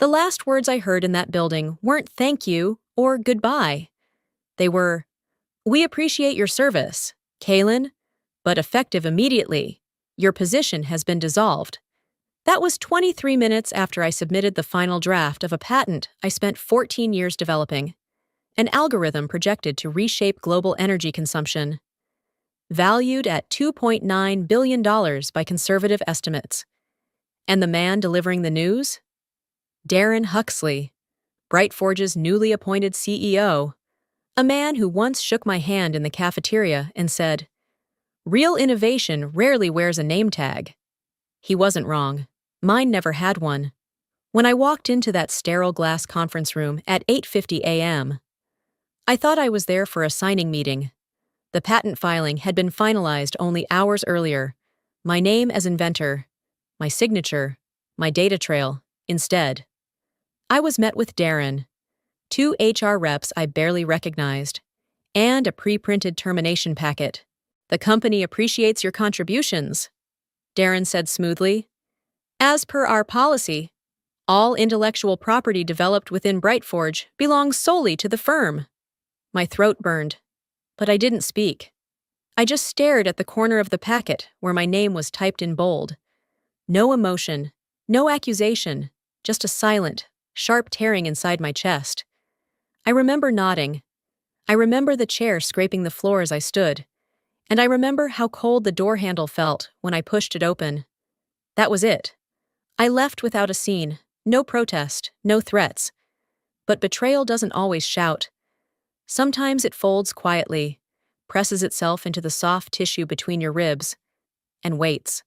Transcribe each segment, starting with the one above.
The last words I heard in that building weren't thank you or goodbye. They were, "We appreciate your service, Kalen, but effective immediately. Your position has been dissolved." That was 23 minutes after I submitted the final draft of a patent I spent 14 years developing, an algorithm projected to reshape global energy consumption. Valued at $2.9 billion by conservative estimates. And the man delivering the news? Darren Huxley, Brightforge's newly appointed CEO, a man who once shook my hand in the cafeteria and said, "Real innovation rarely wears a name tag." He wasn't wrong. Mine never had one. When I walked into that sterile glass conference room at 8:50 a.m., I thought I was there for a signing meeting. The patent filing had been finalized only hours earlier. My name as inventor, my signature, my data trail. Instead, I was met with Darren, 2 HR reps I barely recognized, and a pre-printed termination packet. "The company appreciates your contributions," Darren said smoothly. "As per our policy, all intellectual property developed within Brightforge belongs solely to the firm." My throat burned, but I didn't speak. I just stared at the corner of the packet where my name was typed in bold. No emotion, no accusation, just a silent, sharp tearing inside my chest. I remember nodding. I remember the chair scraping the floor as I stood. And I remember how cold the door handle felt when I pushed it open. That was it. I left without a scene, no protest, no threats. But betrayal doesn't always shout. Sometimes it folds quietly, presses itself into the soft tissue between your ribs, and waits.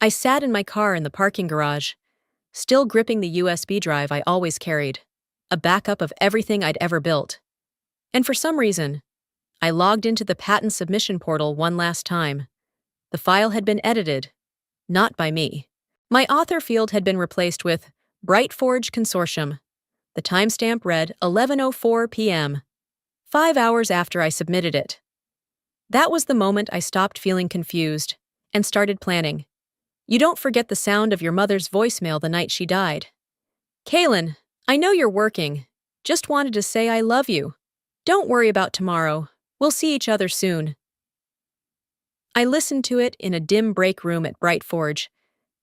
I sat in my car in the parking garage, still gripping the USB drive I always carried, a backup of everything I'd ever built. And for some reason, I logged into the patent submission portal one last time. The file had been edited, not by me. My author field had been replaced with Brightforge Consortium. The timestamp read 11:04 p.m., 5 hours after I submitted it. That was the moment I stopped feeling confused and started planning. You don't forget the sound of your mother's voicemail the night she died. "Kalen, I know you're working. Just wanted to say I love you. Don't worry about tomorrow. We'll see each other soon." I listened to it in a dim break room at Brightforge,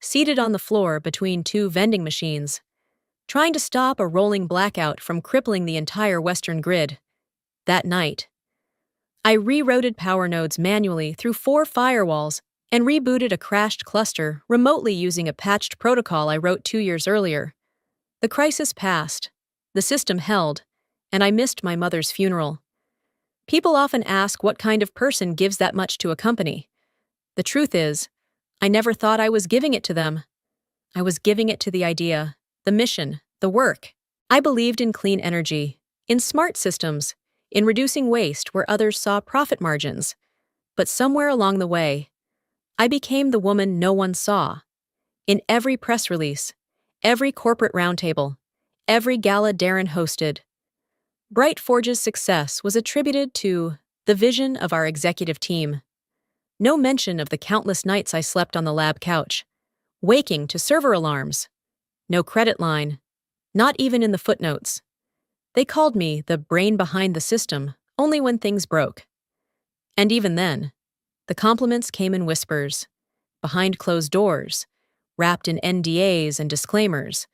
seated on the floor between 2 vending machines, trying to stop a rolling blackout from crippling the entire Western grid. That night, I rerouted power nodes manually through 4 firewalls and rebooted a crashed cluster remotely using a patched protocol I wrote 2 years earlier. The crisis passed, the system held, and I missed my mother's funeral. People often ask what kind of person gives that much to a company. The truth is, I never thought I was giving it to them. I was giving it to the idea, the mission, the work. I believed in clean energy, in smart systems, in reducing waste where others saw profit margins. But somewhere along the way, I became the woman no one saw. In every press release, every corporate roundtable, every gala Darren hosted, Brightforge's success was attributed to the vision of our executive team. No mention of the countless nights I slept on the lab couch, waking to server alarms. No credit line, not even in the footnotes. They called me the brain behind the system only when things broke. And even then, the compliments came in whispers, behind closed doors, wrapped in NDAs and disclaimers.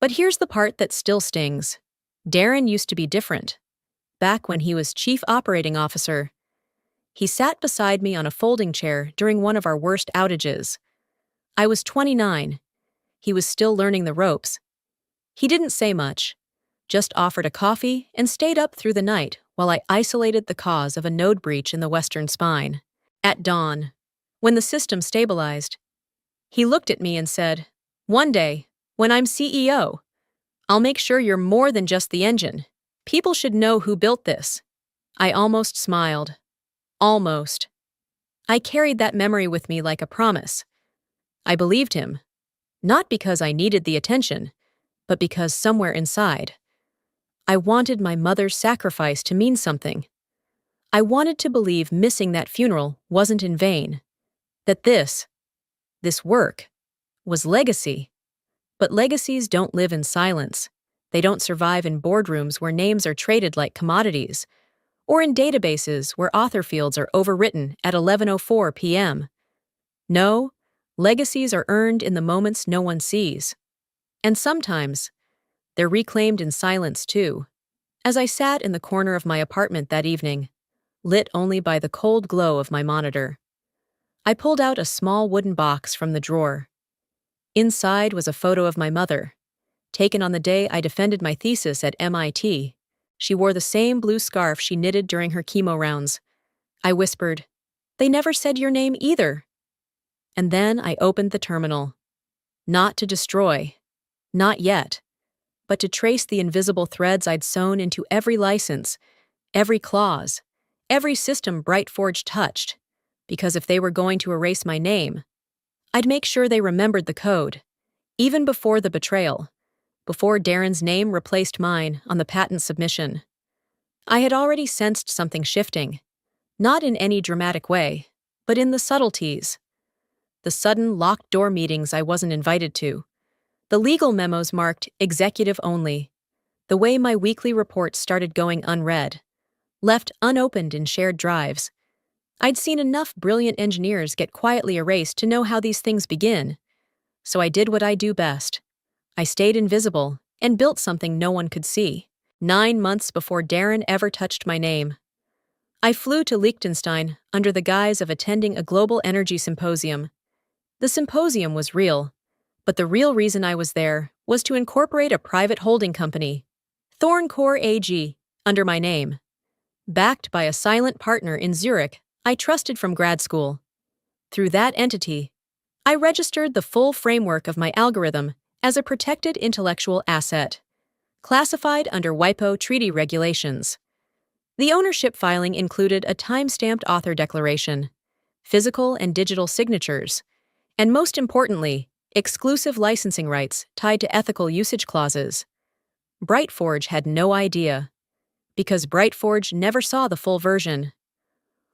But here's the part that still stings. Darren used to be different. Back when he was Chief Operating Officer, he sat beside me on a folding chair during one of our worst outages. I was 29. He was still learning the ropes. He didn't say much, just offered a coffee and stayed up through the night while I isolated the cause of a node breach in the western spine. At dawn, when the system stabilized, he looked at me and said, "One day, when I'm CEO, I'll make sure you're more than just the engine. People should know who built this." I almost smiled. Almost. I carried that memory with me like a promise. I believed him, not because I needed the attention, but because somewhere inside, I wanted my mother's sacrifice to mean something. I wanted to believe missing that funeral wasn't in vain, that this work, was legacy. But legacies don't live in silence. They don't survive in boardrooms where names are traded like commodities, or in databases where author fields are overwritten at 11:04 p.m. No, legacies are earned in the moments no one sees. And sometimes, they're reclaimed in silence too. As I sat in the corner of my apartment that evening, lit only by the cold glow of my monitor, I pulled out a small wooden box from the drawer. Inside was a photo of my mother, taken on the day I defended my thesis at MIT. She wore the same blue scarf she knitted during her chemo rounds. I whispered, "They never said your name either." And then I opened the terminal. Not to destroy. Not yet. But to trace the invisible threads I'd sewn into every license, every clause, every system BrightForge touched. Because if they were going to erase my name, I'd make sure they remembered the code, even before the betrayal, before Darren's name replaced mine on the patent submission. I had already sensed something shifting, not in any dramatic way, but in the subtleties. The sudden locked door meetings I wasn't invited to, the legal memos marked executive only, the way my weekly reports started going unread, left unopened in shared drives. I'd seen enough brilliant engineers get quietly erased to know how these things begin. So I did what I do best. I stayed invisible and built something no one could see. 9 months before Darren ever touched my name, I flew to Liechtenstein under the guise of attending a global energy symposium. The symposium was real, but the real reason I was there was to incorporate a private holding company, Thorncore AG, under my name. Backed by a silent partner in Zurich I trusted from grad school. Through that entity, I registered the full framework of my algorithm as a protected intellectual asset, classified under WIPO treaty regulations. The ownership filing included a time-stamped author declaration, physical and digital signatures, and most importantly, exclusive licensing rights tied to ethical usage clauses. BrightForge had no idea, because BrightForge never saw the full version.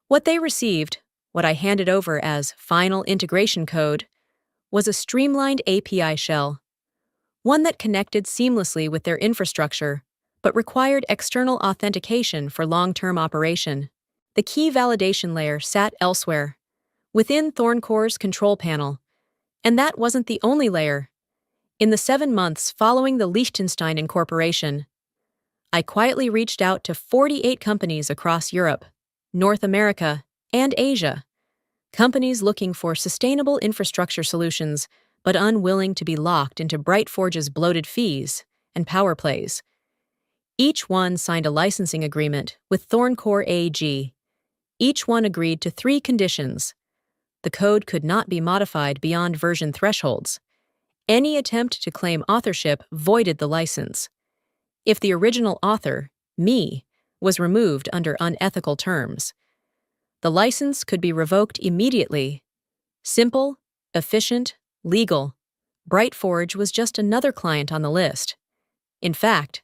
What they received, what I handed over as final integration code, was a streamlined API shell, one that connected seamlessly with their infrastructure, but required external authentication for long-term operation. The key validation layer sat elsewhere, within Thorncore's control panel, and that wasn't the only layer. In the 7 months following the Liechtenstein incorporation, I quietly reached out to 48 companies across Europe, North America, and Asia. Companies looking for sustainable infrastructure solutions, but unwilling to be locked into BrightForge's bloated fees and power plays. Each one signed a licensing agreement with Thorncore AG. Each one agreed to 3 conditions. The code could not be modified beyond version thresholds. Any attempt to claim authorship voided the license. If the original author, me, was removed under unethical terms, the license could be revoked immediately. Simple, efficient, legal. BrightForge was just another client on the list. In fact,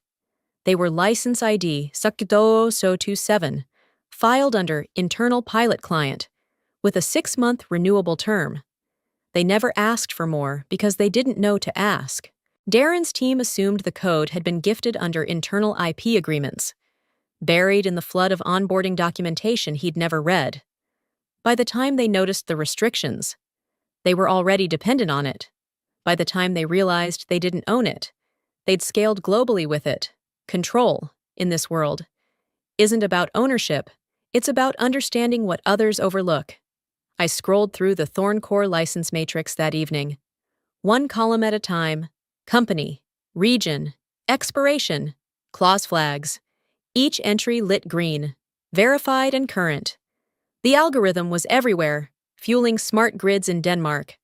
they were license ID SUC2027, filed under internal pilot client, with a 6-month renewable term. They never asked for more because they didn't know to ask. Darren's team assumed the code had been gifted under internal IP agreements, buried in the flood of onboarding documentation he'd never read. By the time they noticed the restrictions, they were already dependent on it. By the time they realized they didn't own it, they'd scaled globally with it. Control, in this world, isn't about ownership, it's about understanding what others overlook. I scrolled through the Thorncore license matrix that evening, one column at a time: company, region, expiration, clause flags. Each entry lit green, verified and current. The algorithm was everywhere, fueling smart grids in Denmark,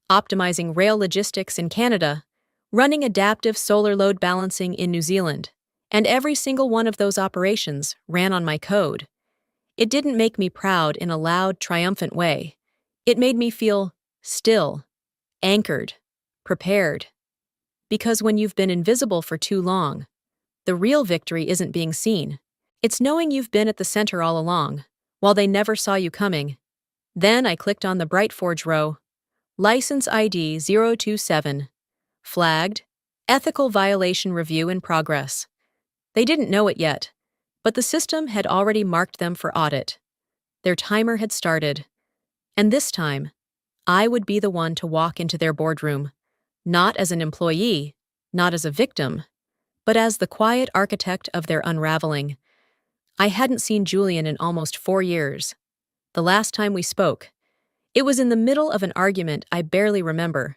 optimizing rail logistics in Canada, running adaptive solar load balancing in New Zealand, and every single one of those operations ran on my code. It didn't make me proud in a loud, triumphant way. It made me feel still, anchored, prepared. Because when you've been invisible for too long, the real victory isn't being seen. It's knowing you've been at the center all along, while they never saw you coming. Then I clicked on the BrightForge row. License ID 027. Flagged. Ethical violation review in progress. They didn't know it yet, but the system had already marked them for audit. Their timer had started. And this time, I would be the one to walk into their boardroom, not as an employee, not as a victim, but as the quiet architect of their unraveling. I hadn't seen Julian in almost 4 years. The last time we spoke, it was in the middle of an argument I barely remember.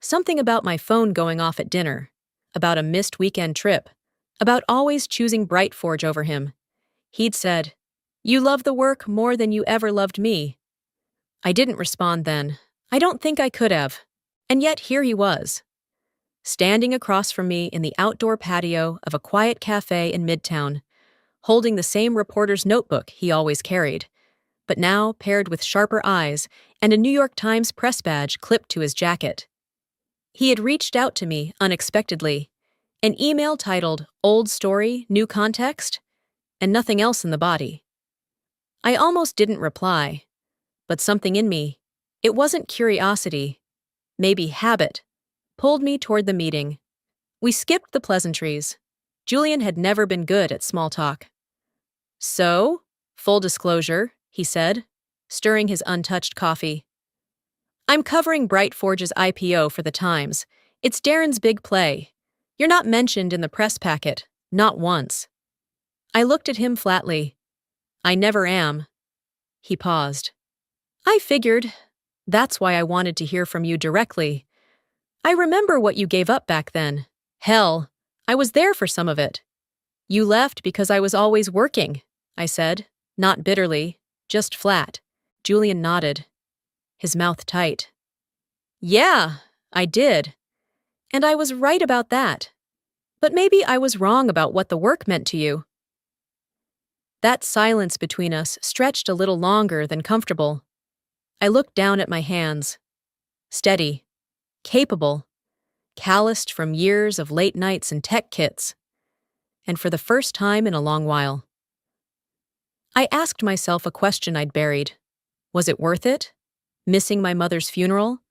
Something about my phone going off at dinner, about a missed weekend trip, about always choosing Bright Forge over him. He'd said, "You love the work more than you ever loved me." I didn't respond then. I don't think I could have. And yet here he was, standing across from me in the outdoor patio of a quiet cafe in Midtown, holding the same reporter's notebook he always carried, but now paired with sharper eyes and a New York Times press badge clipped to his jacket. He had reached out to me unexpectedly, an email titled "Old Story, New Context," and nothing else in the body. I almost didn't reply, but something in me, it wasn't curiosity, maybe habit, pulled me toward the meeting. We skipped the pleasantries. Julian had never been good at small talk. "So, full disclosure," he said, stirring his untouched coffee. "I'm covering Bright Forge's IPO for the Times. It's Darren's big play. You're not mentioned in the press packet, not once." I looked at him flatly. "I never am." He paused. "I figured. That's why I wanted to hear from you directly. I remember what you gave up back then. Hell, I was there for some of it." "You left because I was always working," I said, not bitterly, just flat. Julian nodded, his mouth tight. "Yeah, I did. And I was right about that. But maybe I was wrong about what the work meant to you." That silence between us stretched a little longer than comfortable. I looked down at my hands. Steady, capable, calloused from years of late nights and tech kits. And for the first time in a long while, I asked myself a question I'd buried. Was it worth it? Missing my mother's funeral?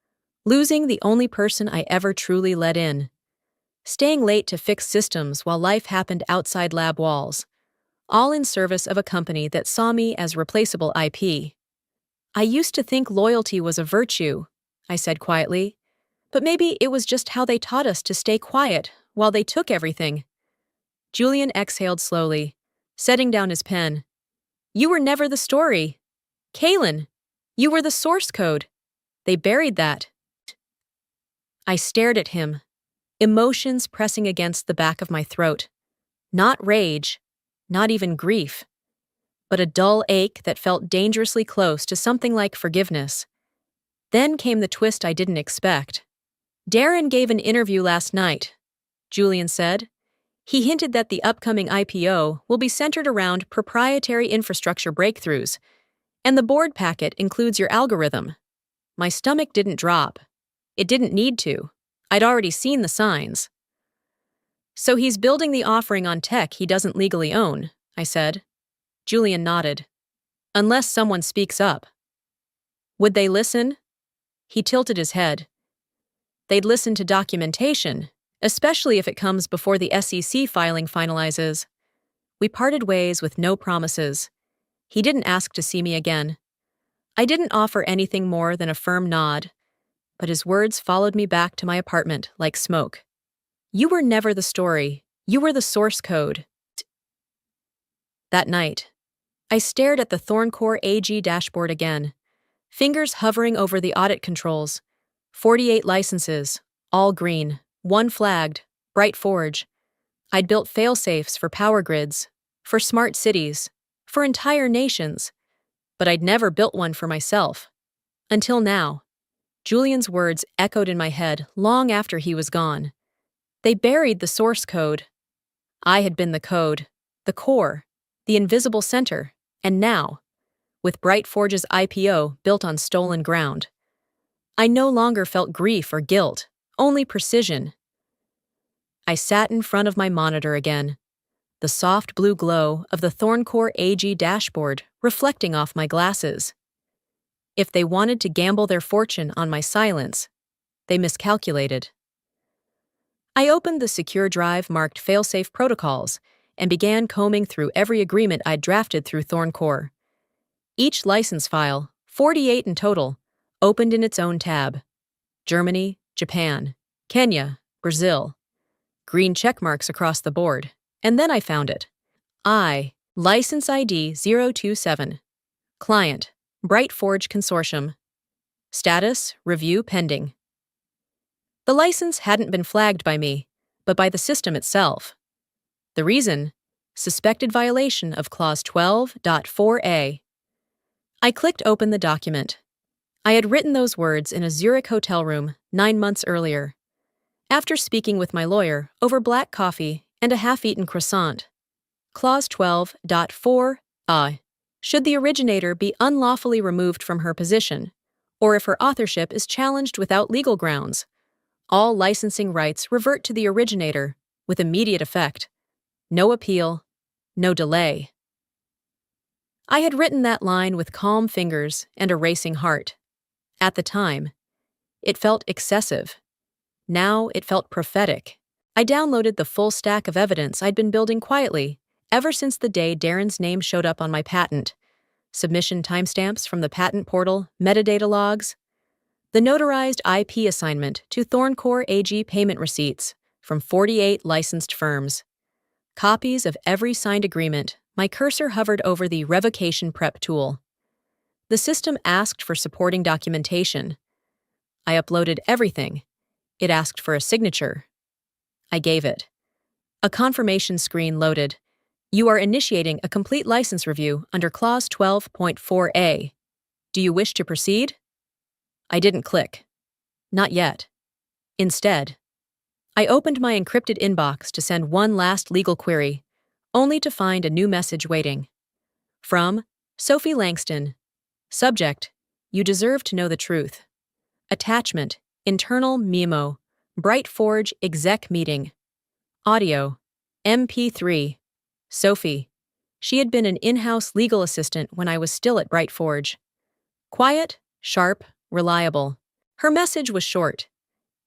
Losing the only person I ever truly let in? Staying late to fix systems while life happened outside lab walls, all in service of a company that saw me as replaceable IP. "I used to think loyalty was a virtue," I said quietly, "but maybe it was just how they taught us to stay quiet while they took everything." Julian exhaled slowly, setting down his pen. "You were never the story. Kaylin, you were the source code. They buried that." I stared at him, emotions pressing against the back of my throat. Not rage, not even grief, but a dull ache that felt dangerously close to something like forgiveness. Then came the twist I didn't expect. "Darren gave an interview last night," Julian said. "He hinted that the upcoming IPO will be centered around proprietary infrastructure breakthroughs, and the board packet includes your algorithm." My stomach didn't drop. It didn't need to. I'd already seen the signs. "So he's building the offering on tech he doesn't legally own," I said. Julian nodded. "Unless someone speaks up." "Would they listen?" He tilted his head. "They'd listen to documentation, especially if it comes before the SEC filing finalizes." We parted ways with no promises. He didn't ask to see me again. I didn't offer anything more than a firm nod, but his words followed me back to my apartment like smoke. "You were never the story. You were the source code." That night, I stared at the Thorncore AG dashboard again, fingers hovering over the audit controls. 48 licenses, all green, one flagged, Bright Forge. I'd built fail-safes for power grids, for smart cities, for entire nations, but I'd never built one for myself. Until now. Julian's words echoed in my head long after he was gone. They buried the source code. I had been the code, the core, the invisible center, and now, with Bright Forge's IPO built on stolen ground, I no longer felt grief or guilt, only precision. I sat in front of my monitor again, the soft blue glow of the Thorncore AG dashboard reflecting off my glasses. If they wanted to gamble their fortune on my silence, they miscalculated. I opened the secure drive marked Failsafe Protocols and began combing through every agreement I'd drafted through Thorncore. Each license file, 48 in total, opened in its own tab. Germany, Japan, Kenya, Brazil. Green check marks across the board. And then I found it. License ID 027. Client, Brightforge Consortium. Status, review pending. The license hadn't been flagged by me, but by the system itself. The reason? Suspected violation of Clause 12.4a. I clicked open the document. I had written those words in a Zurich hotel room 9 months earlier, after speaking with my lawyer over black coffee and a half-eaten croissant. Clause 12.4a. Should the originator be unlawfully removed from her position, or if her authorship is challenged without legal grounds, all licensing rights revert to the originator with immediate effect. No appeal, no delay. I had written that line with calm fingers and a racing heart. At the time, it felt excessive. Now it felt prophetic. I downloaded the full stack of evidence I'd been building quietly ever since the day Darren's name showed up on my patent. Submission timestamps from the patent portal, metadata logs, the notarized IP assignment to Thorncore AG payment receipts from 48 licensed firms. Copies of every signed agreement. My cursor hovered over the revocation prep tool. The system asked for supporting documentation. I uploaded everything. It asked for a signature. I gave it. A confirmation screen loaded. You are initiating a complete license review under Clause 12.4a. Do you wish to proceed? I didn't click. Not yet. Instead, I opened my encrypted inbox to send one last legal query, only to find a new message waiting. From Sophie Langston. Subject: You deserve to know the truth. Attachment: Internal memo. Brightforge exec meeting. Audio: MP3. Sophie. She had been an in-house legal assistant when I was still at Brightforge. Quiet, sharp, reliable. Her message was short.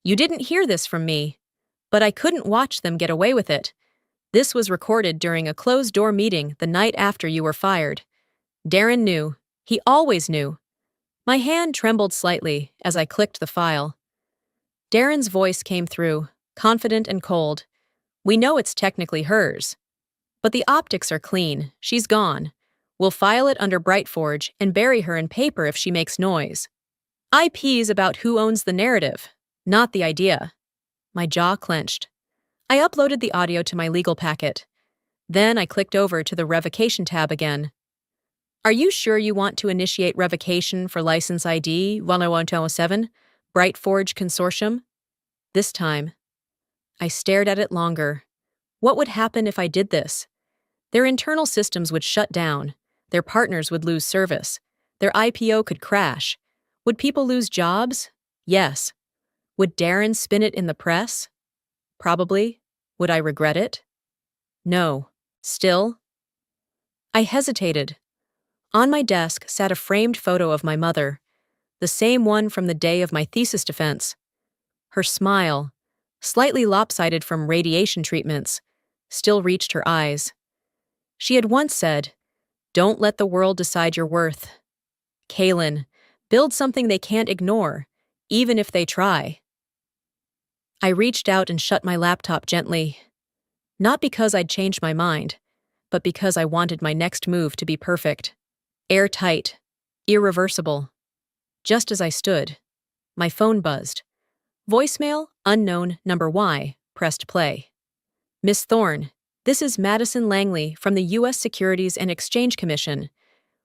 You didn't hear this from me, but I couldn't watch them get away with it. This was recorded during a closed-door meeting the night after you were fired. Darren knew. He always knew. My hand trembled slightly as I clicked the file. Darren's voice came through, confident and cold. We know it's technically hers. But the optics are clean. She's gone. We'll file it under Brightforge and bury her in paper if she makes noise. IP's about who owns the narrative, not the idea. My jaw clenched. I uploaded the audio to my legal packet. Then I clicked over to the revocation tab again. Are you sure you want to initiate revocation for license ID 10107, Brightforge Consortium? This time, I stared at it longer. What would happen if I did this? Their internal systems would shut down. Their partners would lose service. Their IPO could crash. Would people lose jobs? Yes. Would Darren spin it in the press? Probably. Would I regret it? No. Still? I hesitated. On my desk sat a framed photo of my mother, the same one from the day of my thesis defense. Her smile, slightly lopsided from radiation treatments, still reached her eyes. She had once said, "Don't let the world decide your worth. Kaylin, build something they can't ignore, even if they try." I reached out and shut my laptop gently. Not because I'd changed my mind, but because I wanted my next move to be perfect. Airtight. Irreversible. Just as I stood, my phone buzzed. Voicemail, unknown, number Y, pressed play. Miss Thorne, this is Madison Langley from the U.S. Securities and Exchange Commission.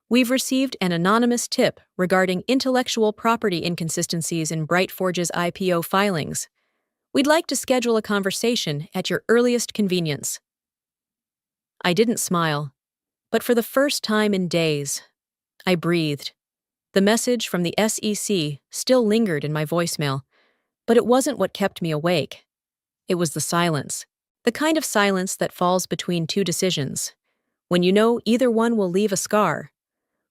We've received an anonymous tip regarding intellectual property inconsistencies in Brightforge's IPO filings. We'd like to schedule a conversation at your earliest convenience. I didn't smile, but for the first time in days, I breathed. The message from the SEC still lingered in my voicemail, but it wasn't what kept me awake. It was the silence. The kind of silence that falls between two decisions, when you know either one will leave a scar,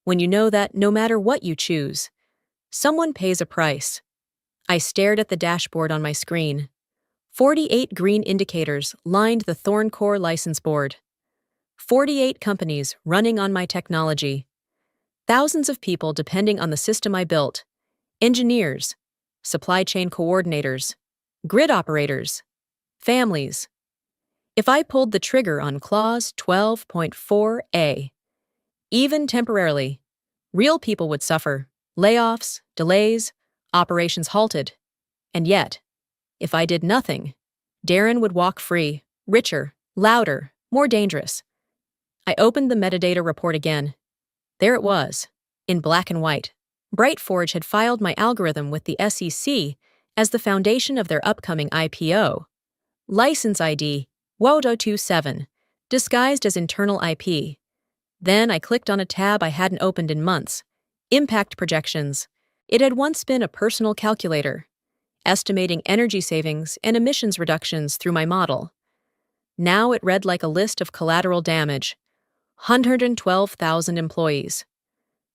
when you know that no matter what you choose, someone pays a price. I stared at the dashboard on my screen. 48 green indicators lined the Thorn Core license board. 48 companies running on my technology. Thousands of people depending on the system I built. Engineers, supply chain coordinators, grid operators, families. If I pulled the trigger on Clause 12.4a, even temporarily, real people would suffer. Layoffs, delays, operations halted. And yet, if I did nothing, Darren would walk free, richer, louder, more dangerous. I opened the metadata report again. There it was, in black and white. Brightforge had filed my algorithm with the SEC as the foundation of their upcoming IPO. License ID, WODO27, disguised as internal IP. Then I clicked on a tab I hadn't opened in months. Impact projections. It had once been a personal calculator, estimating energy savings and emissions reductions through my model. Now it read like a list of collateral damage. 112,000 employees.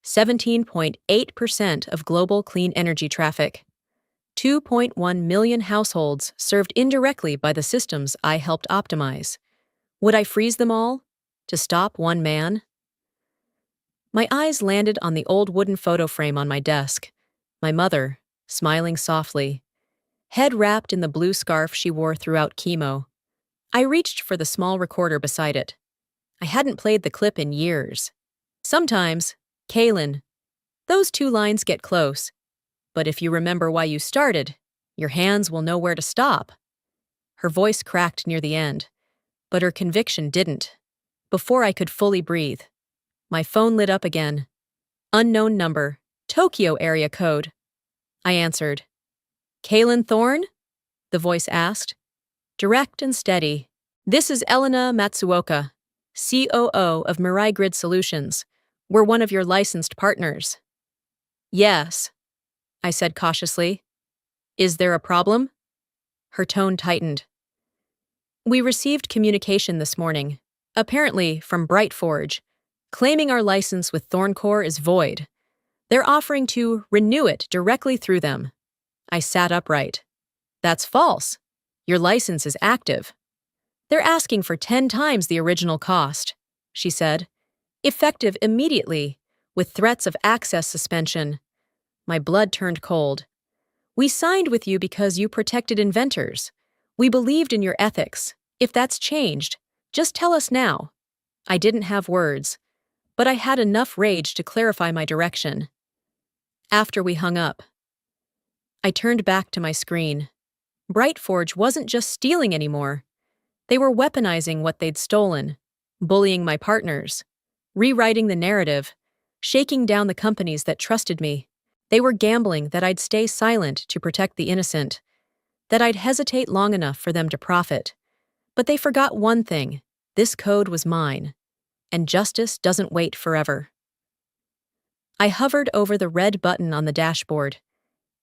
17.8% of global clean energy traffic. 2.1 million households served indirectly by the systems I helped optimize. Would I freeze them all? To stop one man? My eyes landed on the old wooden photo frame on my desk. My mother, smiling softly, head wrapped in the blue scarf she wore throughout chemo. I reached for the small recorder beside it. I hadn't played the clip in years. Sometimes, Kaylin, those two lines get close, but if you remember why you started, your hands will know where to stop. Her voice cracked near the end, but her conviction didn't. Before I could fully breathe, my phone lit up again. Unknown number, Tokyo area code. I answered. Kaylin Thorne? The voice asked. Direct and steady. This is Elena Matsuoka, COO of Mirai Grid Solutions. We're one of your licensed partners. Yes, I said cautiously. Is there a problem? Her tone tightened. We received communication this morning, apparently from Brightforge, claiming our license with Thorncore is void. They're offering to renew it directly through them. I sat upright. That's false. Your license is active. They're asking for 10 times the original cost, she said, effective immediately, with threats of access suspension. My blood turned cold. We signed with you because you protected inventors. We believed in your ethics. If that's changed, just tell us now. I didn't have words, but I had enough rage to clarify my direction. After we hung up, I turned back to my screen. Brightforge wasn't just stealing anymore. They were weaponizing what they'd stolen, bullying my partners, rewriting the narrative, shaking down the companies that trusted me. They were gambling that I'd stay silent to protect the innocent, that I'd hesitate long enough for them to profit. But they forgot one thing. This code was mine, and justice doesn't wait forever. I hovered over the red button on the dashboard.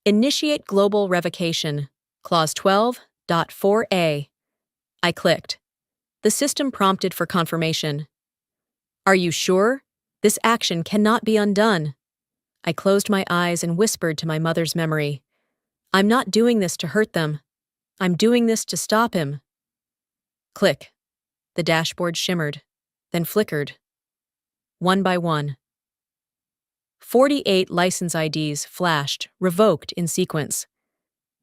Initiate global revocation, Clause 12.4a. I clicked. The system prompted for confirmation. Are you sure? This action cannot be undone. I closed my eyes and whispered to my mother's memory. I'm not doing this to hurt them. I'm doing this to stop him. Click. The dashboard shimmered, then flickered. One by one. 48 license IDs flashed, revoked in sequence.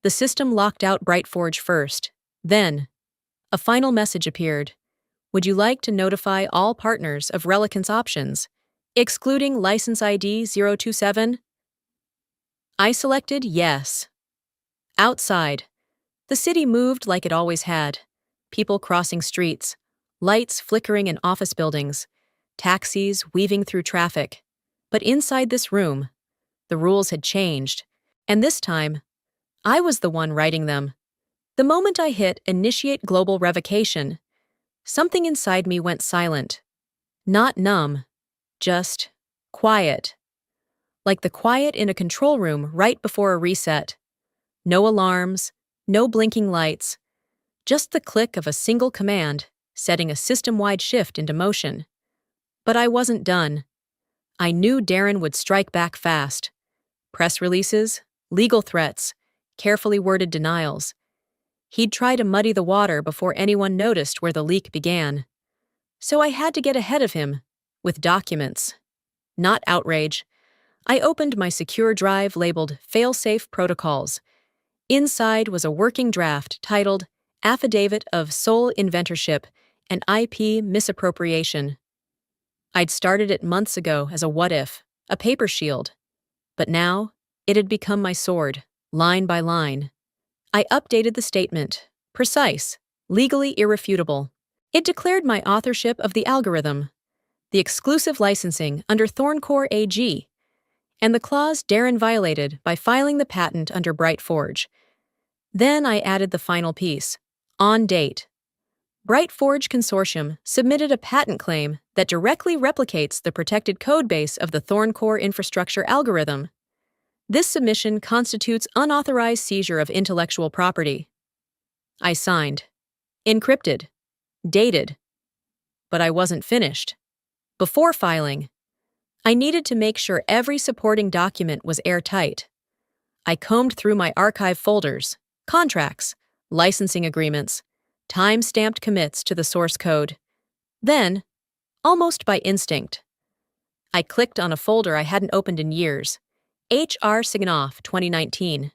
The system locked out Brightforge first. Then, a final message appeared. Would you like to notify all partners of relicance options, excluding license ID 027? I selected yes. Outside, the city moved like it always had. People crossing streets, lights flickering in office buildings, taxis weaving through traffic. But inside this room, the rules had changed, and this time, I was the one writing them. The moment I hit Initiate Global Revocation, something inside me went silent. Not numb, just quiet. Like the quiet in a control room right before a reset. No alarms, no blinking lights, just the click of a single command setting a system-wide shift into motion. But I wasn't done. I knew Darren would strike back fast. Press releases, legal threats, carefully worded denials. He'd try to muddy the water before anyone noticed where the leak began. So I had to get ahead of him, with documents. Not outrage. I opened my secure drive labeled Failsafe Protocols. Inside was a working draft titled Affidavit of Sole Inventorship and IP Misappropriation. I'd started it months ago as a what-if, a paper shield. But now, it had become my sword, line by line. I updated the statement, precise, legally irrefutable. It declared my authorship of the algorithm, the exclusive licensing under Thorncore AG, and the clause Darren violated by filing the patent under BrightForge. Then I added the final piece, on date. BrightForge Consortium submitted a patent claim that directly replicates the protected codebase of the Thorncore infrastructure algorithm. This submission constitutes unauthorized seizure of intellectual property. I signed. Encrypted. Dated. But I wasn't finished. Before filing, I needed to make sure every supporting document was airtight. I combed through my archive folders, contracts, licensing agreements, time-stamped commits to the source code. Then, almost by instinct, I clicked on a folder I hadn't opened in years, HR Signoff 2019.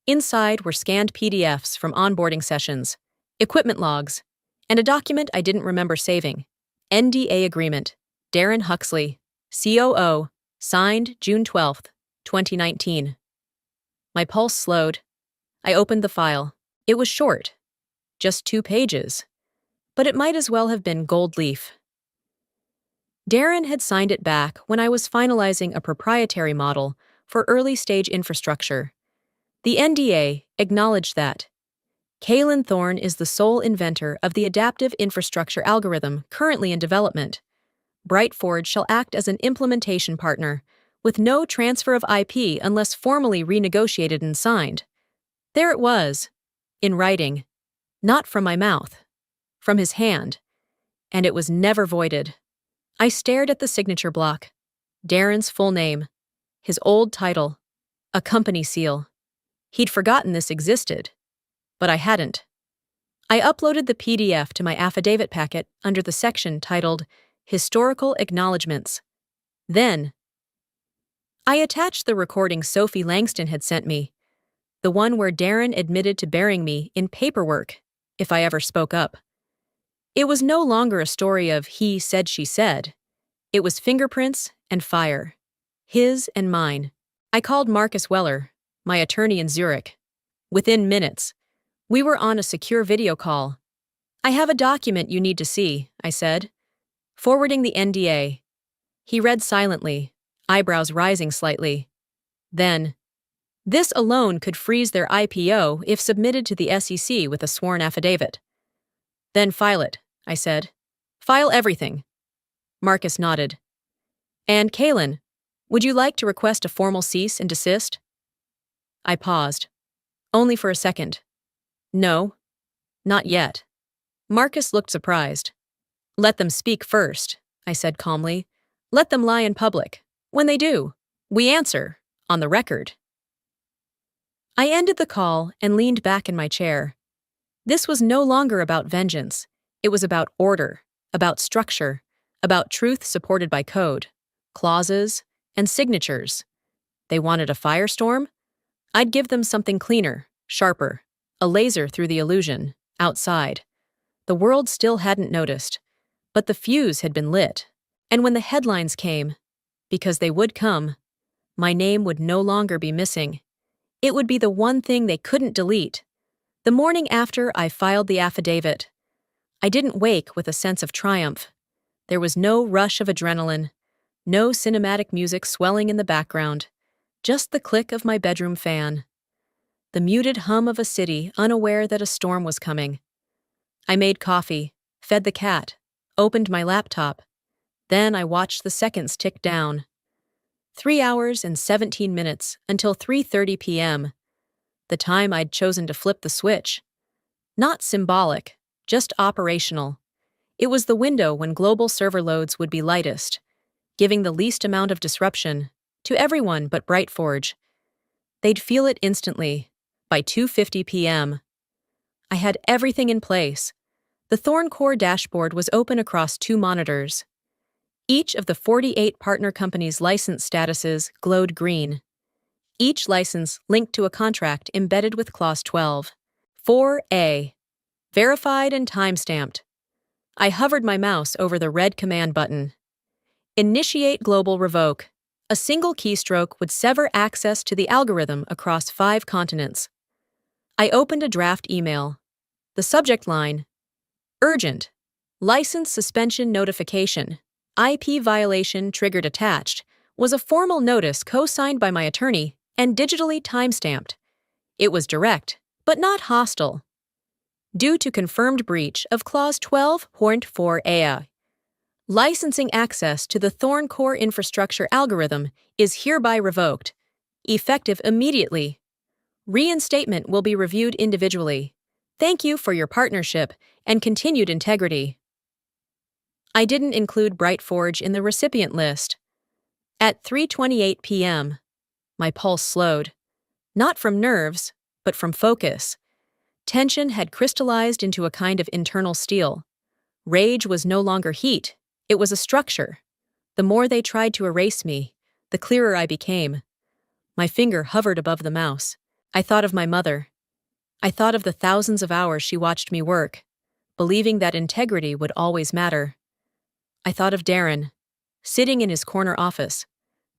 Inside were scanned PDFs from onboarding sessions, equipment logs, and a document I didn't remember saving. NDA Agreement, Darren Huxley, COO, signed June 12, 2019. My pulse slowed. I opened the file. It was short, just 2 pages, but it might as well have been gold leaf. Darren had signed it back when I was finalizing a proprietary model for early-stage infrastructure. The NDA acknowledged that Kaylin Thorne is the sole inventor of the adaptive infrastructure algorithm currently in development. BrightForge shall act as an implementation partner, with no transfer of IP unless formally renegotiated and signed. There it was, in writing, not from my mouth, from his hand, and it was never voided. I stared at the signature block, Darren's full name, his old title, a company seal. He'd forgotten this existed, but I hadn't. I uploaded the PDF to my affidavit packet under the section titled Historical Acknowledgements. Then, I attached the recording Sophie Langston had sent me, the one where Darren admitted to burying me in paperwork if I ever spoke up. It was no longer a story of he said, she said. It was fingerprints and fire, his and mine. I called Marcus Weller, my attorney in Zurich. Within minutes, we were on a secure video call. I have a document you need to see, I said, forwarding the NDA. He read silently, eyebrows rising slightly. Then, this alone could freeze their IPO if submitted to the SEC with a sworn affidavit. Then file it, I said. File everything. Marcus nodded. And Kaylin, would you like to request a formal cease and desist? I paused. Only for a second. No, not yet. Marcus looked surprised. Let them speak first, I said calmly. Let them lie in public. When they do, we answer, on the record. I ended the call and leaned back in my chair. This was no longer about vengeance. It was about order, about structure, about truth supported by code, clauses, and signatures. They wanted a firestorm? I'd give them something cleaner, sharper, a laser through the illusion, outside. The world still hadn't noticed, but the fuse had been lit. And when the headlines came, because they would come, my name would no longer be missing. It would be the one thing they couldn't delete. The morning after I filed the affidavit, I didn't wake with a sense of triumph. There was no rush of adrenaline, no cinematic music swelling in the background, just the click of my bedroom fan, the muted hum of a city unaware that a storm was coming. I made coffee, fed the cat, opened my laptop. Then I watched the seconds tick down. 3 hours and 17 minutes until 3:30 p.m., the time I'd chosen to flip the switch. Not symbolic, just operational. It was the window when global server loads would be lightest, giving the least amount of disruption to everyone but BrightForge. They'd feel it instantly, by 2:50 p.m. I had everything in place. The Thorn Core dashboard was open across 2 monitors. Each of the 48 partner companies' license statuses glowed green. Each license linked to a contract embedded with Clause 12. 4A. Verified and timestamped. I hovered my mouse over the red command button. Initiate global revoke. A single keystroke would sever access to the algorithm across 5 continents. I opened a draft email. The subject line: Urgent. License suspension notification. IP violation triggered attached was a formal notice co-signed by my attorney and digitally timestamped. It was direct, but not hostile. Due to confirmed breach of Clause 12.4a, licensing access to the Thorn Core infrastructure algorithm is hereby revoked, effective immediately. Reinstatement will be reviewed individually. Thank you for your partnership and continued integrity. I didn't include BrightForge in the recipient list. At 3:28 p.m., my pulse slowed, not from nerves, but from focus. Tension had crystallized into a kind of internal steel. Rage was no longer heat, it was a structure. The more they tried to erase me, the clearer I became. My finger hovered above the mouse. I thought of my mother. I thought of the thousands of hours she watched me work, believing that integrity would always matter. I thought of Darren, sitting in his corner office,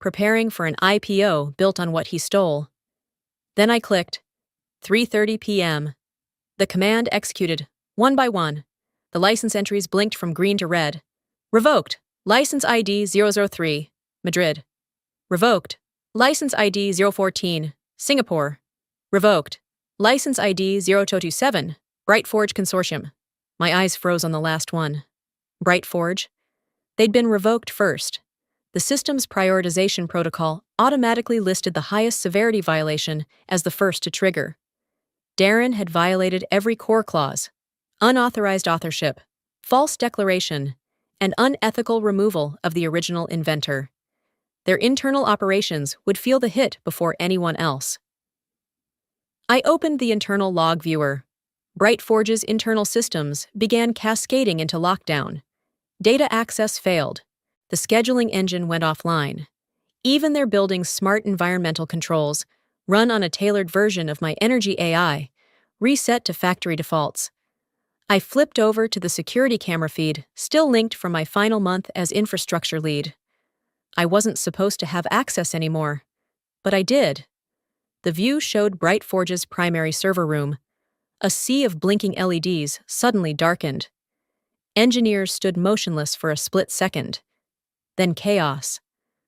preparing for an IPO built on what he stole. Then I clicked. 3:30 p.m. The command executed, one by one. The license entries blinked from green to red. Revoked. License ID 003, Madrid. Revoked. License ID 014, Singapore. Revoked. License ID 0227, BrightForge Consortium. My eyes froze on the last one. BrightForge? They'd been revoked first. The system's prioritization protocol automatically listed the highest severity violation as the first to trigger. Darren had violated every core clause: unauthorized authorship, false declaration, and unethical removal of the original inventor. Their internal operations would feel the hit before anyone else. I opened the internal log viewer. BrightForge's internal systems began cascading into lockdown. Data access failed. The scheduling engine went offline. Even their building's smart environmental controls, run on a tailored version of my energy AI, reset to factory defaults. I flipped over to the security camera feed, still linked from my final month as infrastructure lead. I wasn't supposed to have access anymore, but I did. The view showed BrightForge's primary server room. A sea of blinking LEDs suddenly darkened. Engineers stood motionless for a split second. Then chaos.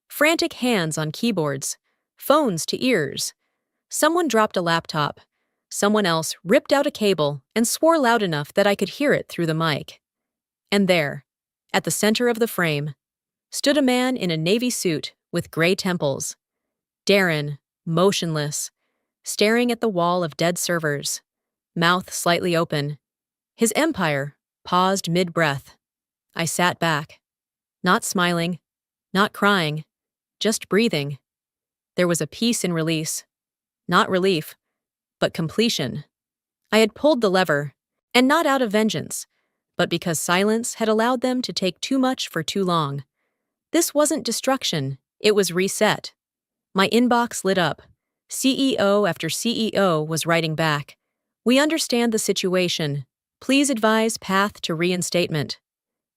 Frantic hands on keyboards, phones to ears. Someone dropped a laptop. Someone else ripped out a cable and swore loud enough that I could hear it through the mic. And there, at the center of the frame, stood a man in a navy suit with gray temples. Darren, motionless, staring at the wall of dead servers, mouth slightly open. His empire paused mid-breath. I sat back, not smiling, not crying, just breathing. There was a peace in release, not relief, but completion. I had pulled the lever, and not out of vengeance, but because silence had allowed them to take too much for too long. This wasn't destruction, it was reset. My inbox lit up. CEO after CEO was writing back. We understand the situation. Please advise path to reinstatement.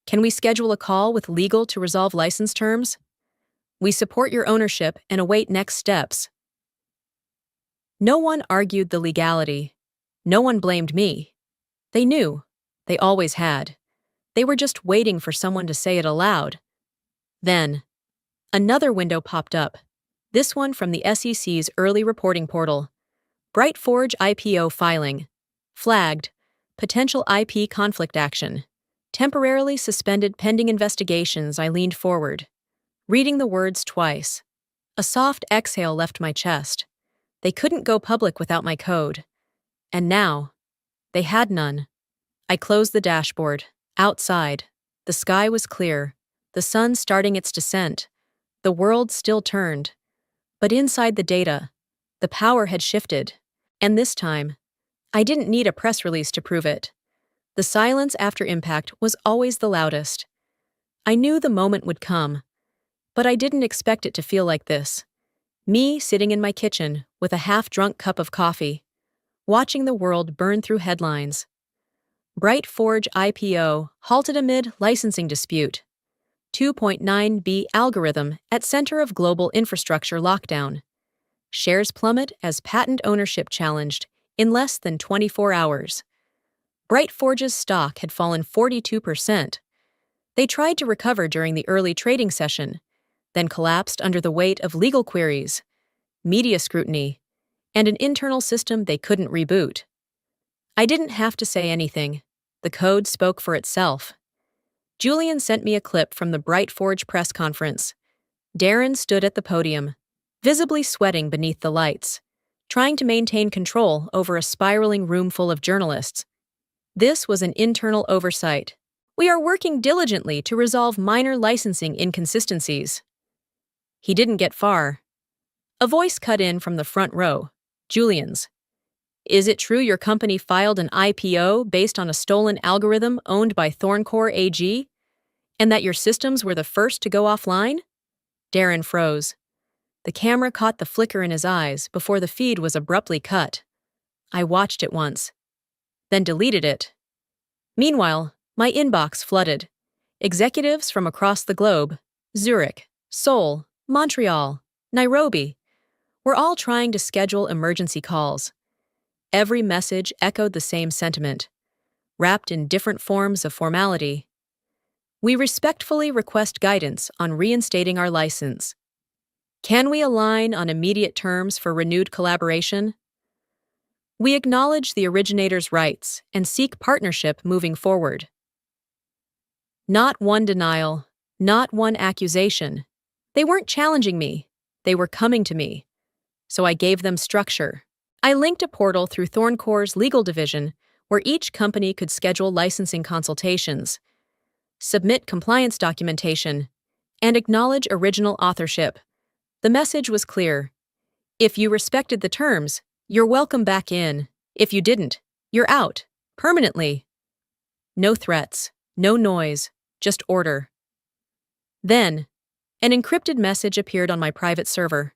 Can we schedule a call with legal to resolve license terms? We support your ownership and await next steps. No one argued the legality. No one blamed me. They knew. They always had. They were just waiting for someone to say it aloud. Then, another window popped up. This one from the SEC's early reporting portal. BrightForge IPO filing. Flagged. Potential IP conflict action. Temporarily suspended pending investigations. I leaned forward, reading the words twice. A soft exhale left my chest. They couldn't go public without my code. And now, they had none. I closed the dashboard. Outside, the sky was clear, the sun starting its descent. The world still turned. But inside the data, the power had shifted. And this time, I didn't need a press release to prove it. The silence after impact was always the loudest. I knew the moment would come, but I didn't expect it to feel like this. Me sitting in my kitchen with a half-drunk cup of coffee, watching the world burn through headlines. Bright Forge IPO halted amid licensing dispute. 2.9B algorithm at center of global infrastructure lockdown. Shares plummet as patent ownership challenged in less than 24 hours. Bright Forge's stock had fallen 42%. They tried to recover during the early trading session, then collapsed under the weight of legal queries, media scrutiny, and an internal system they couldn't reboot. I didn't have to say anything. The code spoke for itself. Julian sent me a clip from the Bright Forge press conference. Darren stood at the podium, visibly sweating beneath the lights, trying to maintain control over a spiraling room full of journalists. This was an internal oversight. We are working diligently to resolve minor licensing inconsistencies. He didn't get far. A voice cut in from the front row, Julian's. Is it true your company filed an IPO based on a stolen algorithm owned by Thorncore AG? And that your systems were the first to go offline? Darren froze. The camera caught the flicker in his eyes before the feed was abruptly cut. I watched it once, then deleted it. Meanwhile, my inbox flooded. Executives from across the globe, Zurich, Seoul, Montreal, Nairobi, were all trying to schedule emergency calls. Every message echoed the same sentiment, wrapped in different forms of formality. We respectfully request guidance on reinstating our license. Can we align on immediate terms for renewed collaboration? We acknowledge the originator's rights and seek partnership moving forward. Not one denial, not one accusation. They weren't challenging me, they were coming to me. So I gave them structure. I linked a portal through Thorncore's legal division where each company could schedule licensing consultations, submit compliance documentation, and acknowledge original authorship. The message was clear. If you respected the terms, you're welcome back in. If you didn't, you're out, permanently. No threats, no noise, just order. Then, an encrypted message appeared on my private server.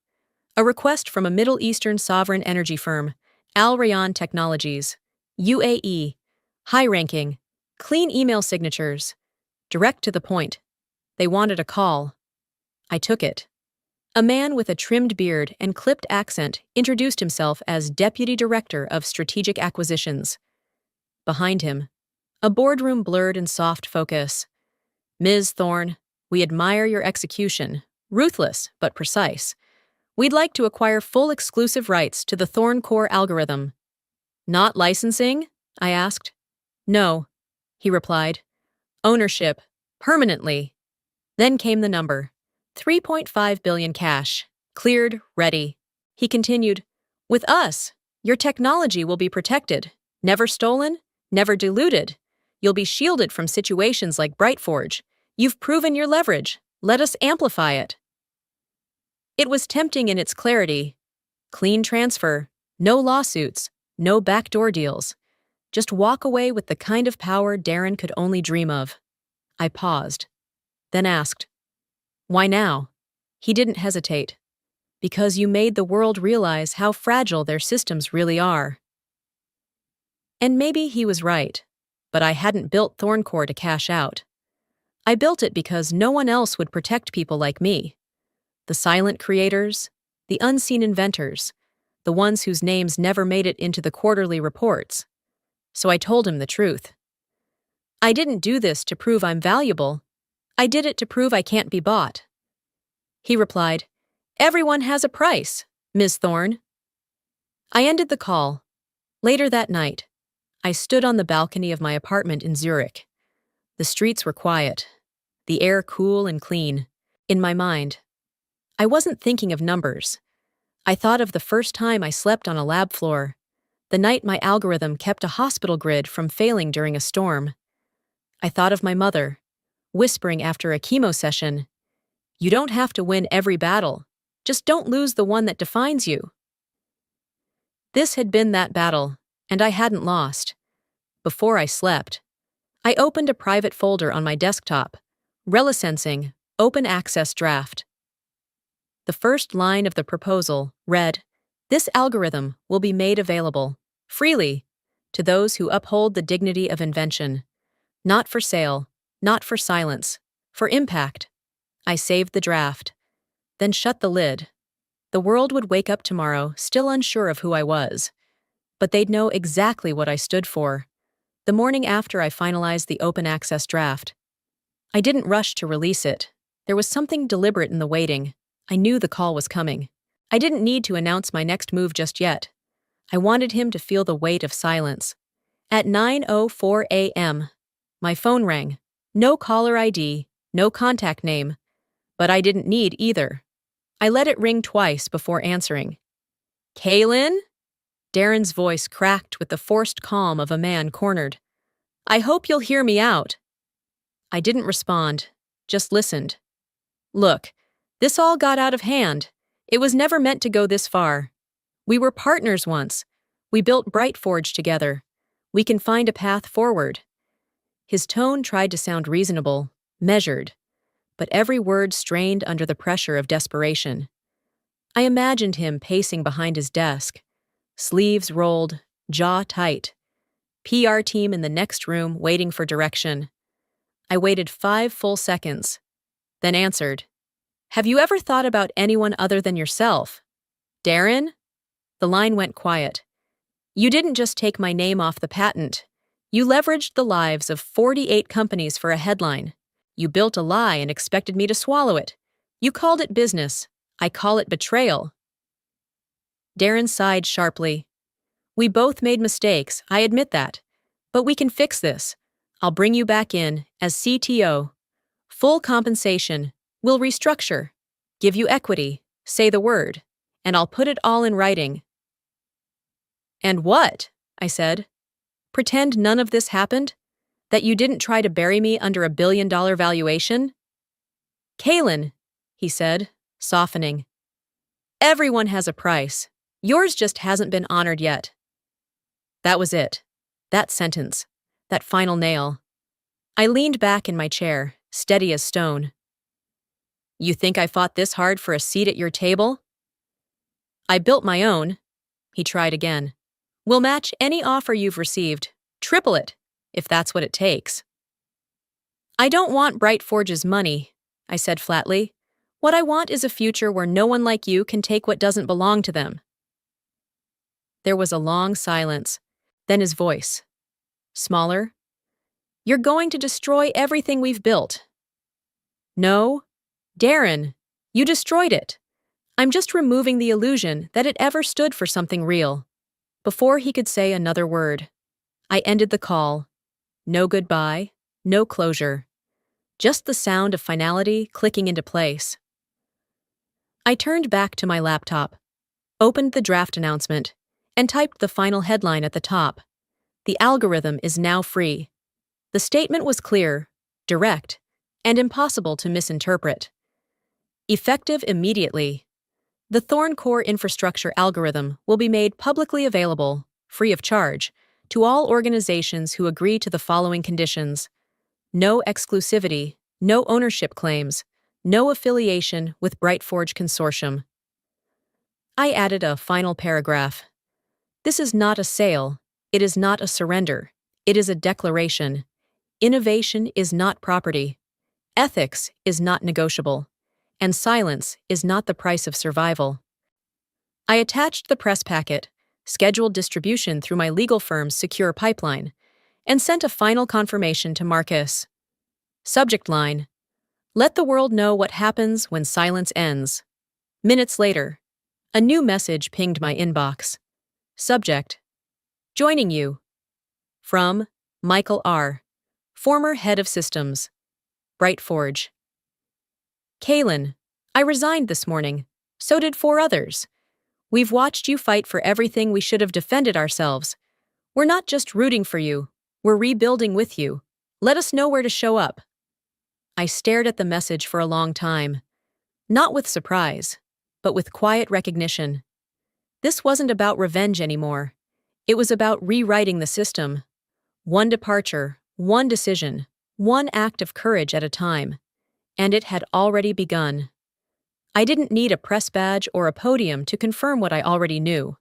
A request from a Middle Eastern sovereign energy firm, Al Rayan Technologies, UAE, high-ranking, clean email signatures, direct to the point. They wanted a call. I took it. A man with a trimmed beard and clipped accent introduced himself as Deputy Director of Strategic Acquisitions. Behind him, a boardroom blurred in soft focus. Ms. Thorne, we admire your execution, ruthless but precise. We'd like to acquire full exclusive rights to the Thorncore algorithm. Not licensing? I asked. No, he replied. Ownership, permanently. Then came the number. 3.5 billion cash. Cleared, ready. He continued, with us, your technology will be protected. Never stolen, never diluted. You'll be shielded from situations like Brightforge. You've proven your leverage. Let us amplify it. It was tempting in its clarity. Clean transfer, no lawsuits, no backdoor deals. Just walk away with the kind of power Darren could only dream of. I paused, then asked, why now? He didn't hesitate. Because you made the world realize how fragile their systems really are. And maybe he was right, but I hadn't built Thorncore to cash out. I built it because no one else would protect people like me. The silent creators, the unseen inventors, the ones whose names never made it into the quarterly reports. So I told him the truth. I didn't do this to prove I'm valuable. I did it to prove I can't be bought. He replied, everyone has a price, Ms. Thorne. I ended the call. Later that night, I stood on the balcony of my apartment in Zurich. The streets were quiet, the air cool and clean. In my mind, I wasn't thinking of numbers. I thought of the first time I slept on a lab floor, the night my algorithm kept a hospital grid from failing during a storm. I thought of my mother, whispering after a chemo session, you don't have to win every battle, just don't lose the one that defines you. This had been that battle, And I hadn't lost. Before I slept, I opened a private folder on my desktop, Relicensing, Open Access Draft. The first line of the proposal read, "This algorithm will be made available, freely, to those who uphold the dignity of invention. Not for sale, not for silence, for impact." I saved the draft, then shut the lid. The world would wake up tomorrow still unsure of who I was, but they'd know exactly what I stood for. The morning after I finalized the open access draft, I didn't rush to release it. There was something deliberate in the waiting. I knew the call was coming. I didn't need to announce my next move just yet. I wanted him to feel the weight of silence. At 9:04 a.m., my phone rang. No caller ID, no contact name. But I didn't need either. I let it ring twice before answering. "Kaylin?" Darren's voice cracked with the forced calm of a man cornered. "I hope you'll hear me out." I didn't respond, just listened. "Look, this all got out of hand. It was never meant to go this far. We were partners once. We built Brightforge together. We can find a path forward." His tone tried to sound reasonable, measured, but every word strained under the pressure of desperation. I imagined him pacing behind his desk, sleeves rolled, jaw tight. PR team in the next room waiting for direction. I waited 5 full seconds, then answered, "Have you ever thought about anyone other than yourself?" "Darren?" The line went quiet. "You didn't just take my name off the patent. You leveraged the lives of 48 companies for a headline. You built a lie and expected me to swallow it. You called it business. I call it betrayal." Darren sighed sharply. "We both made mistakes, I admit that. But we can fix this. I'll bring you back in as CTO. Full compensation. We'll restructure. Give you equity. Say the word. And I'll put it all in writing." "And what?" I said. "Pretend none of this happened? That you didn't try to bury me under a billion-dollar valuation?" "Kaylin," he said, softening. "Everyone has a price. Yours just hasn't been honored yet." That was it. That sentence. That final nail. I leaned back in my chair, steady as stone. "You think I fought this hard for a seat at your table?" "I built my own." He tried again. "We'll match any offer you've received. Triple it, if that's what it takes." "I don't want Brightforge's money," I said flatly. "What I want is a future where no one like you can take what doesn't belong to them." There was a long silence, then his voice. Smaller. "You're going to destroy everything we've built." "No. Darren, you destroyed it. I'm just removing the illusion that it ever stood for something real." Before he could say another word, I ended the call. No goodbye, no closure. Just the sound of finality clicking into place. I turned back to my laptop, opened the draft announcement, and typed the final headline at the top. The algorithm is now free. The statement was clear, direct, and impossible to misinterpret. Effective immediately. The Thorn Core infrastructure algorithm will be made publicly available, free of charge, to all organizations who agree to the following conditions: no exclusivity, no ownership claims, no affiliation with Brightforge Consortium. I added a final paragraph. This is not a sale. It is not a surrender. It is a declaration. Innovation is not property. Ethics is not negotiable. And silence is not the price of survival. I attached the press packet, scheduled distribution through my legal firm's secure pipeline, and sent a final confirmation to Marcus. Subject line: "Let the world know what happens when silence ends." Minutes later, a new message pinged my inbox. Subject: "Joining you." From Michael R., former head of systems, Brightforge. "Kaylin, I resigned this morning. So did 4 others. We've watched you fight for everything we should have defended ourselves. We're not just rooting for you, we're rebuilding with you. Let us know where to show up." I stared at the message for a long time, not with surprise, but with quiet recognition. This wasn't about revenge anymore. It was about rewriting the system, one departure, one decision, one act of courage at a time, and it had already begun. I didn't need a press badge or a podium to confirm what I already knew.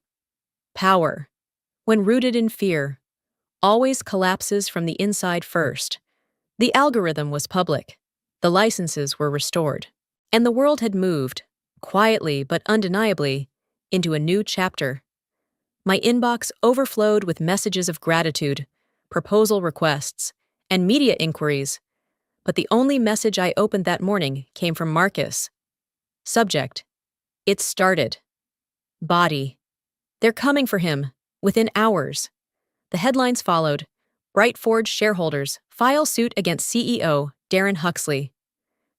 Power, when rooted in fear, always collapses from the inside first. The algorithm was public, the licenses were restored, and the world had moved, quietly but undeniably, into a new chapter. My inbox overflowed with messages of gratitude, proposal requests, and media inquiries, but the only message I opened that morning came from Marcus. Subject: It started. Body: They're coming for him, within hours. The headlines followed. Brightforge shareholders file suit against CEO Darren Huxley.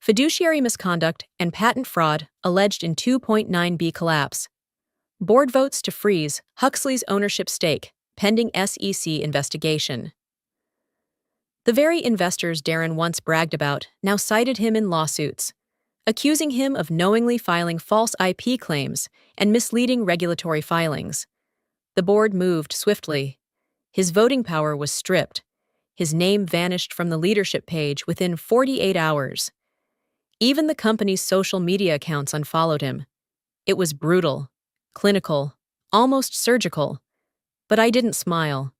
Fiduciary misconduct and patent fraud alleged in 2.9B collapse. Board votes to freeze Huxley's ownership stake, pending SEC investigation. The very investors Darren once bragged about now cited him in lawsuits, accusing him of knowingly filing false IP claims and misleading regulatory filings. The board moved swiftly. His voting power was stripped. His name vanished from the leadership page within 48 hours. Even the company's social media accounts unfollowed him. It was brutal, clinical, almost surgical. But I didn't smile.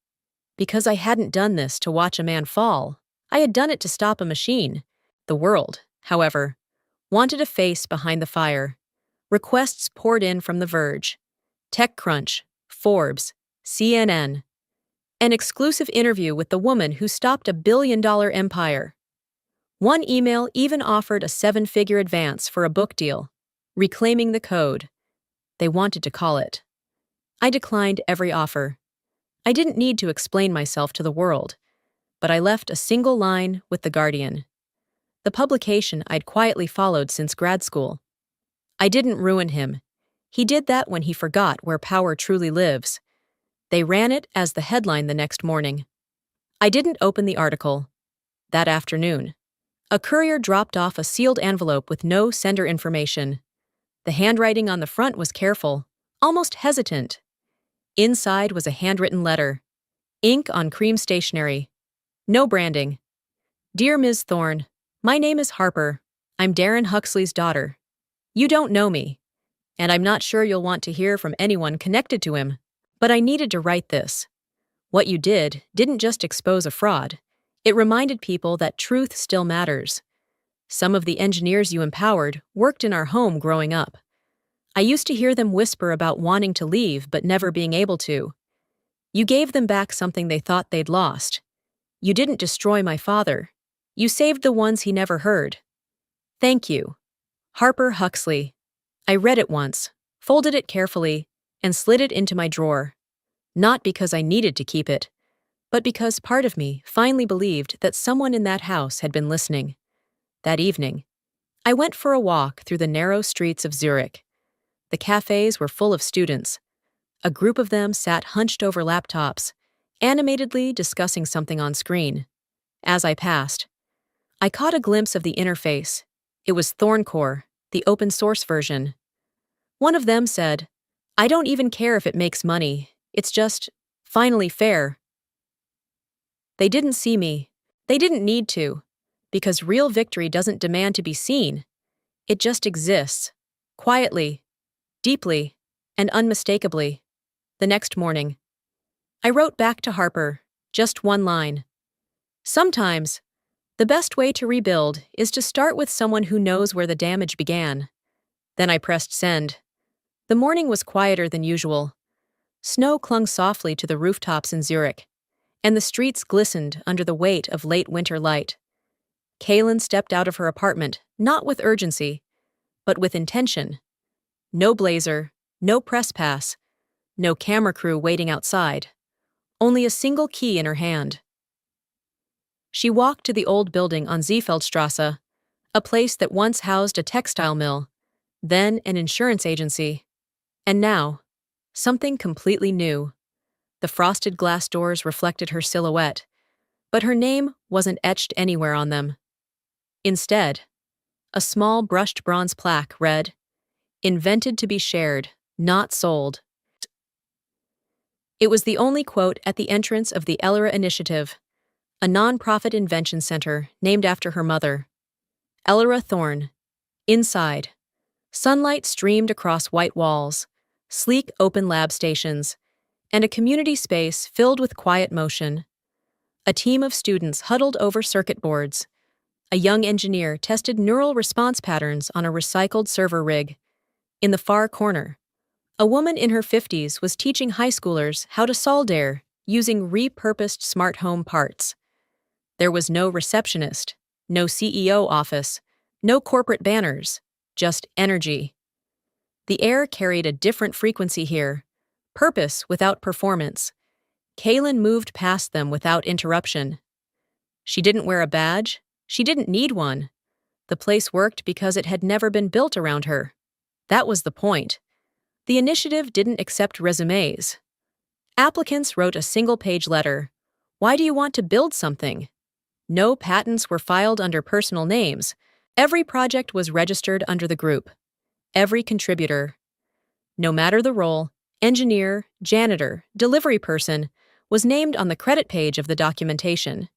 Because I hadn't done this to watch a man fall. I had done it to stop a machine. The world, however, wanted a face behind the fire. Requests poured in from The Verge, TechCrunch, Forbes, CNN. An exclusive interview with the woman who stopped a billion-dollar empire. One email even offered a 7-figure advance for a book deal, Reclaiming the Code. They wanted to call it. I declined every offer. I didn't need to explain myself to the world, but I left a single line with The Guardian, the publication I'd quietly followed since grad school. I didn't ruin him. He did that when he forgot where power truly lives. They ran it as the headline the next morning. I didn't open the article. That afternoon, a courier dropped off a sealed envelope with no sender information. The handwriting on the front was careful, almost hesitant. Inside was a handwritten letter, ink on cream stationery. No branding. Dear Ms. Thorne, my name is Harper. I'm Darren Huxley's daughter. You don't know me, and I'm not sure you'll want to hear from anyone connected to him, but I needed to write this. What you didn't just expose a fraud. It reminded people that truth still matters. Some of the engineers you empowered worked in our home growing up. I used to hear them whisper about wanting to leave but never being able to. You gave them back something they thought they'd lost. You didn't destroy my father. You saved the ones he never heard. Thank you. Harper Huxley. I read it once, folded it carefully, and slid it into my drawer. Not because I needed to keep it, but because part of me finally believed that someone in that house had been listening. That evening, I went for a walk through the narrow streets of Zurich. The cafes were full of students. A group of them sat hunched over laptops, animatedly discussing something on screen. As I passed, I caught a glimpse of the interface. It was Thorncore, the open source version. One of them said, "I don't even care if it makes money. It's just, finally fair." They didn't see me. They didn't need to, because real victory doesn't demand to be seen. It just exists, quietly, deeply, and unmistakably. The next morning, I wrote back to Harper, just one line. Sometimes, the best way to rebuild is to start with someone who knows where the damage began. Then I pressed send. The morning was quieter than usual. Snow clung softly to the rooftops in Zurich, and the streets glistened under the weight of late winter light. Kaylin stepped out of her apartment, not with urgency, but with intention. No blazer, no press pass, no camera crew waiting outside. Only a single key in her hand. She walked to the old building on Zieffeldstrasse, a place that once housed a textile mill, then an insurance agency, and now, something completely new. The frosted glass doors reflected her silhouette, but her name wasn't etched anywhere on them. Instead, a small brushed bronze plaque read, "Invented to be shared, not sold." It was the only quote at the entrance of the Ellera Initiative, a non-profit invention center named after her mother. Ellera Thorne. Inside. Sunlight streamed across white walls, sleek open lab stations, and a community space filled with quiet motion. A team of students huddled over circuit boards. A young engineer tested neural response patterns on a recycled server rig. In the far corner, a woman in her 50s was teaching high schoolers how to solder using repurposed smart home parts. There was no receptionist, no CEO office, no corporate banners, just energy. The air carried a different frequency here, purpose without performance. Kaylin moved past them without interruption. She didn't wear a badge. She didn't need one. The place worked because it had never been built around her. That was the point. The initiative didn't accept resumes. Applicants wrote a single-page letter. Why do you want to build something? No patents were filed under personal names. Every project was registered under the group. Every contributor. No matter the role, engineer, janitor, delivery person, was named on the credit page of the documentation.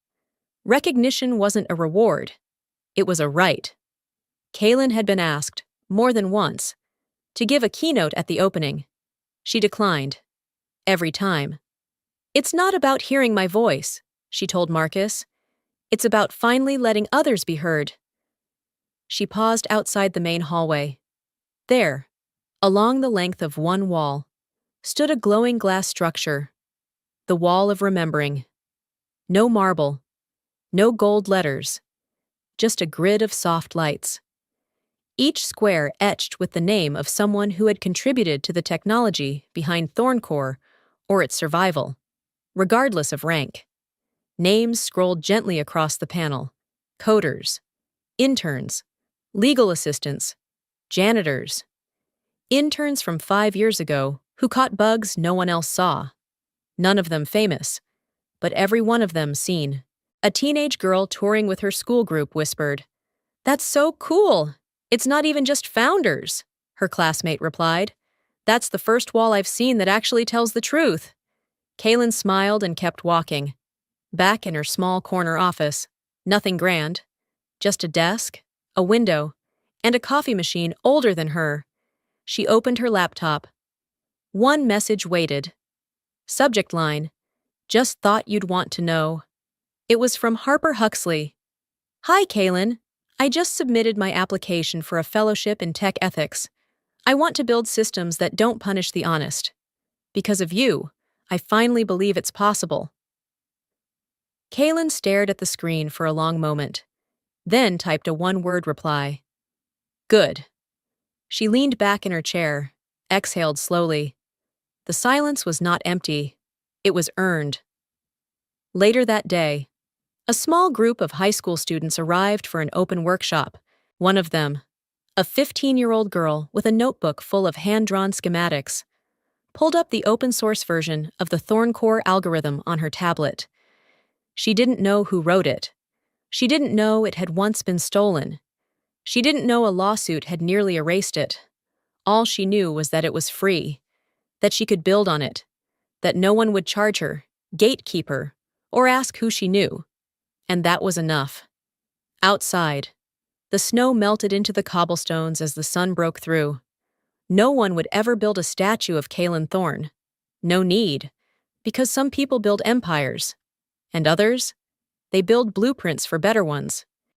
Recognition wasn't a reward. It was a right. Kaylin had been asked, more than once, to give a keynote at the opening. She declined. Every time. It's not about hearing my voice, she told Marcus. It's about finally letting others be heard. She paused outside the main hallway. There, along the length of one wall, stood a glowing glass structure. The wall of remembering. No marble. No gold letters. Just a grid of soft lights. Each square etched with the name of someone who had contributed to the technology behind Thorncore or its survival, regardless of rank. Names scrolled gently across the panel. Coders, interns, legal assistants, janitors. Interns from 5 years ago who caught bugs no one else saw. None of them famous, but every one of them seen. A teenage girl touring with her school group whispered, "That's so cool! It's not even just founders," her classmate replied. "That's the first wall I've seen that actually tells the truth." Kaylin smiled and kept walking. Back in her small corner office, nothing grand. Just a desk, a window, and a coffee machine older than her. She opened her laptop. One message waited. Subject line, "Just thought you'd want to know." It was from Harper Huxley. "Hi, Kaylin. I just submitted my application for a fellowship in tech ethics. I want to build systems that don't punish the honest. Because of you, I finally believe it's possible." Kaylin stared at the screen for a long moment, then typed a one-word reply. "Good." She leaned back in her chair, exhaled slowly. The silence was not empty. It was earned. Later that day, a small group of high school students arrived for an open workshop. One of them, a 15-year-old girl with a notebook full of hand-drawn schematics, pulled up the open-source version of the Thorncore algorithm on her tablet. She didn't know who wrote it. She didn't know it had once been stolen. She didn't know a lawsuit had nearly erased it. All she knew was that it was free, that she could build on it, that no one would charge her, gatekeep her, or ask who she knew. And that was enough. Outside, the snow melted into the cobblestones as the sun broke through. No one would ever build a statue of Kaylin Thorne. No need, because some people build empires. And others? They build blueprints for better ones.